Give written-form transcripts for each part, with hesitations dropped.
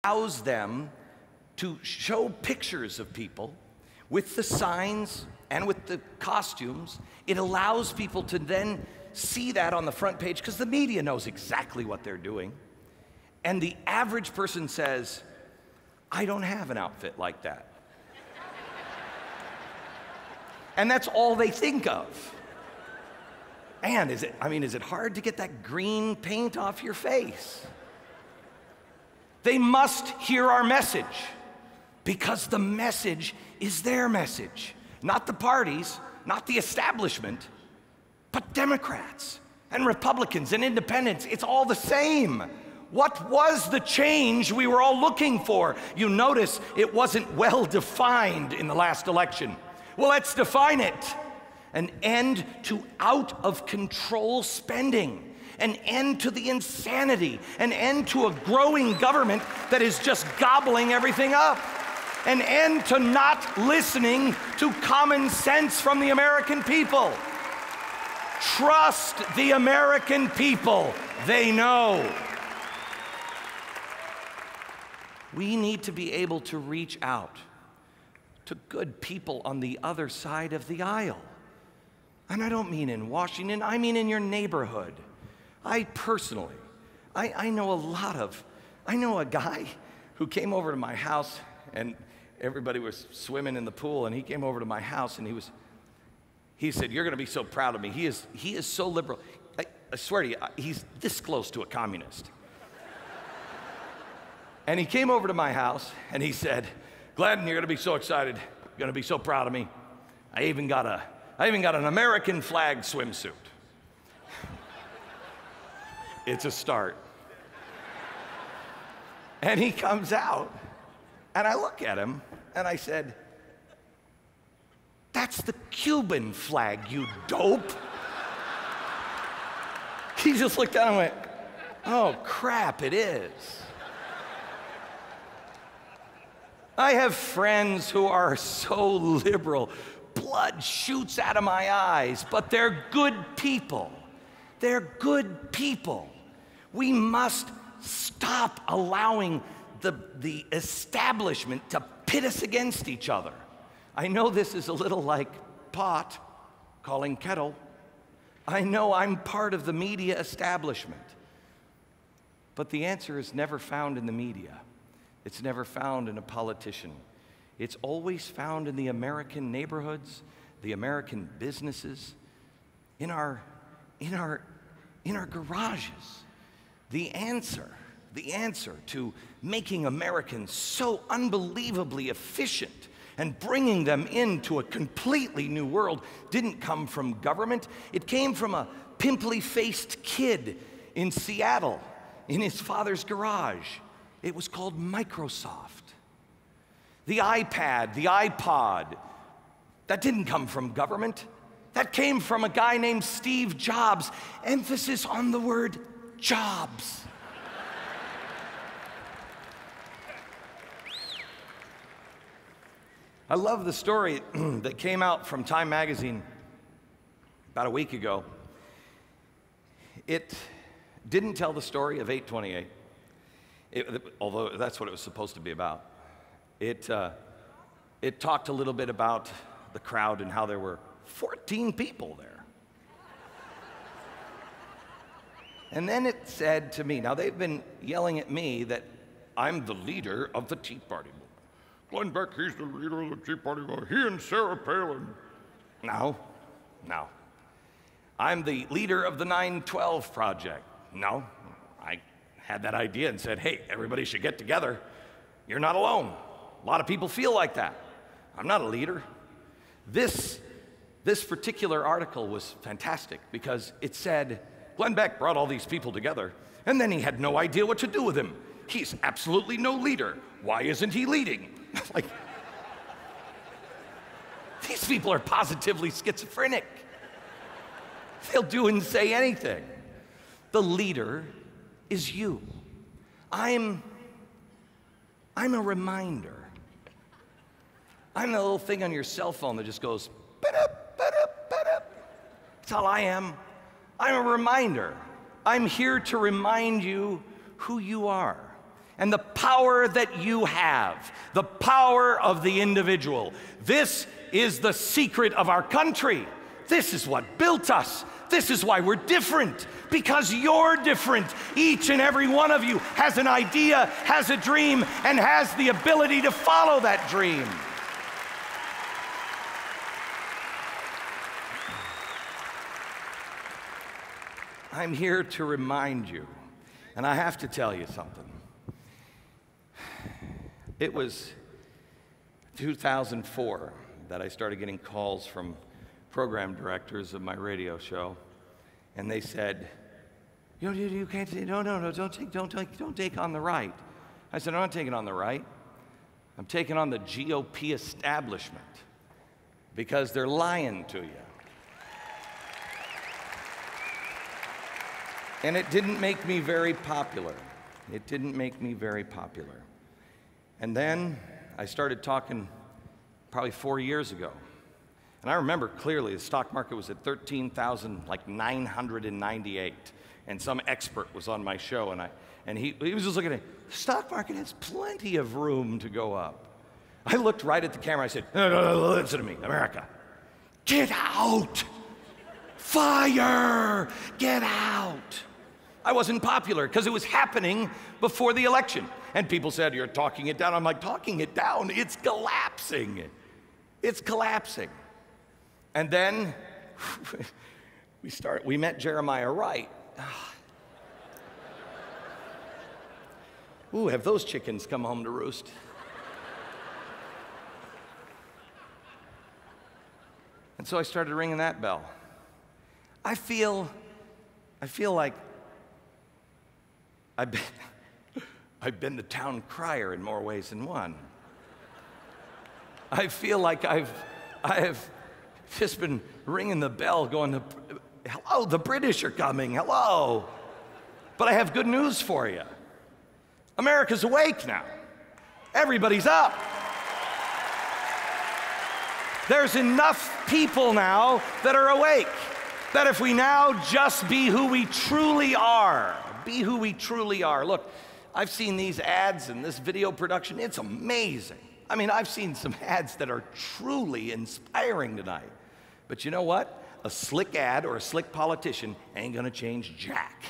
allows them to show pictures of people with the signs and with the costumes. It allows people to then see that on the front page because the media knows exactly what they're doing. And the average person says, I don't have an outfit like that. And that's all they think of. Man, is it hard to get that green paint off your face? They must hear our message because the message is their message. Not the parties, not the establishment, but Democrats and Republicans and independents. It's all the same. What was the change we were all looking for? You notice it wasn't well defined in the last election. Well, let's define it. An end to out of control spending, an end to the insanity, an end to a growing government that is just gobbling everything up, an end to not listening to common sense from the American people. Trust the American people. They know. We need to be able to reach out to good people on the other side of the aisle. And I don't mean in Washington, I mean in your neighborhood. I personally know a guy who came over to my house, and everybody was swimming in the pool, and he came over to my house, and he said, you're gonna be so proud of me. He is so liberal. I swear to you, he's this close to a communist. And he came over to my house, and he said, Glenn, you're gonna be so excited. You're gonna be so proud of me. I even got an American flag swimsuit. It's a start. And he comes out, and I look at him, and I said, that's the Cuban flag, you dope. He just looked down and went, oh crap, it is. I have friends who are so liberal, blood shoots out of my eyes, but they're good people. They're good people. We must stop allowing the establishment to pit us against each other. I know this is a little like pot calling kettle. I know I'm part of the media establishment. But the answer is never found in the media. It's never found in a politician. It's always found in the American neighborhoods, the American businesses, in our garages. The answer to making Americans so unbelievably efficient and bringing them into a completely new world didn't come from government. It came from a pimply-faced kid in Seattle in his father's garage. It was called Microsoft. The iPad, the iPod, that didn't come from government. That came from a guy named Steve Jobs. Emphasis on the word jobs. I love the story that came out from Time magazine about a week ago. It didn't tell the story of 828, although that's what it was supposed to be about. It talked a little bit about the crowd and how there were 14 people there. And then it said to me, now they've been yelling at me that I'm the leader of the Tea Party movement. Glenn Beck, he's the leader of the Tea Party movement. He and Sarah Palin. No. I'm the leader of the 9/12 Project. No, I had that idea and said, hey, everybody should get together. You're not alone. A lot of people feel like that. I'm not a leader. This particular article was fantastic because it said, Glenn Beck brought all these people together, and then he had no idea what to do with them. He's absolutely no leader. Why isn't he leading? Like, these people are positively schizophrenic. They'll do and say anything. The leader is you. I'm a reminder. I'm the little thing on your cell phone that just goes, ba-dup, ba-dup, ba-dup. That's all I am. I'm a reminder. I'm here to remind you who you are. and the power that you have, the power of the individual. This is the secret of our country. This is what built us. This is why we're different, because you're different. Each and every one of you has an idea, has a dream, and has the ability to follow that dream. I'm here to remind you, and I have to tell you something. It was 2004 that I started getting calls from program directors of my radio show, and they said, you can't say, no, don't take on the right. I said, I'm not taking on the right. I'm taking on the GOP establishment because they're lying to you. And it didn't make me very popular. It didn't make me very popular. And then I started talking probably 4 years ago. And I remember clearly the stock market was at 13,998. And some expert was on my show, and he was just looking at it. The stock market has plenty of room to go up. I looked right at the camera. I said, no, listen to me, America. Get out. Fire. Get out. I wasn't popular because it was happening before the election. And people said, you're talking it down. I'm like, talking it down? It's collapsing. It's collapsing. And then we met Jeremiah Wright. Ooh, have those chickens come home to roost? And so I started ringing that bell. I feel like I've been the town crier in more ways than one. I feel like I have just been ringing the bell going, hello, the British are coming, hello. But I have good news for you. America's awake now. Everybody's up. There's enough people now that are awake, that if we now just be who we truly are, be who we truly are. Look, I've seen these ads and this video production. It's amazing. I mean, I've seen some ads that are truly inspiring tonight. But you know what? A slick ad or a slick politician ain't gonna change jack.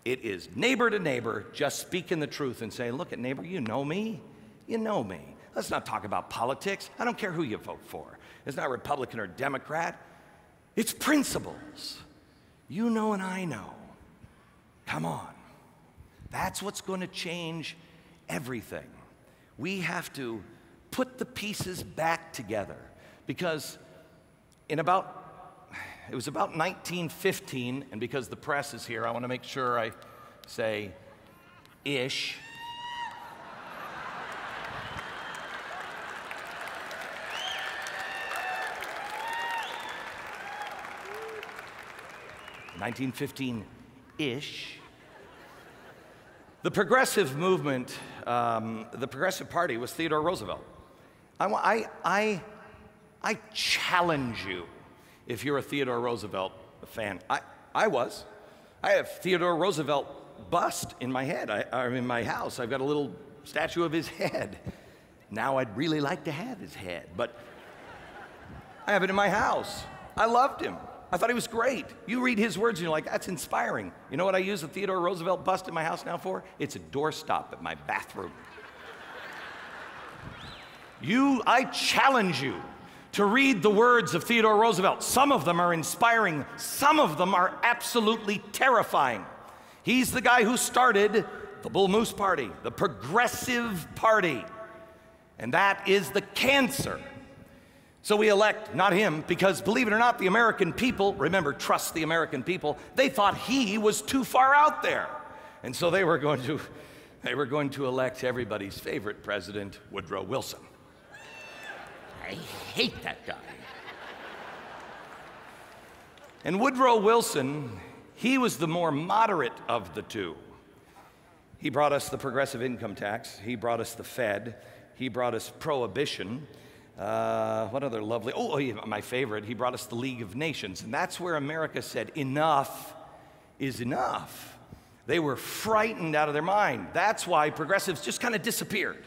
It is neighbor to neighbor, just speaking the truth and saying, look at neighbor, you know me. You know me. Let's not talk about politics. I don't care who you vote for. It's not Republican or Democrat. It's principles. You know and I know. Come on. That's what's going to change everything. We have to put the pieces back together, because it was about 1915, and because the press is here, I want to make sure I say ish. (1915-ish). The progressive movement, the Progressive Party, was Theodore Roosevelt. I challenge you, if you're a Theodore Roosevelt fan. I was. I have Theodore Roosevelt bust in my head. I'm in my house. I've got a little statue of his head. Now I'd really like to have his head, but I have it in my house. I loved him. I thought he was great. You read his words and you're like, that's inspiring. You know what I use a Theodore Roosevelt bust in my house now for? It's a doorstop at my bathroom. I challenge you to read the words of Theodore Roosevelt. Some of them are inspiring. Some of them are absolutely terrifying. He's the guy who started the Bull Moose Party, the Progressive Party. And that is the cancer. So we elect not him because, believe it or not, the American people, remember, trust the American people, they thought he was too far out there. And so they were going to elect everybody's favorite president, Woodrow Wilson. I hate that guy. And Woodrow Wilson, he was the more moderate of the two. He brought us the progressive income tax. He brought us the Fed. He brought us prohibition. What other lovely, my favorite, he brought us the League of Nations. And that's where America said, enough is enough. They were frightened out of their mind. That's why progressives just kind of disappeared.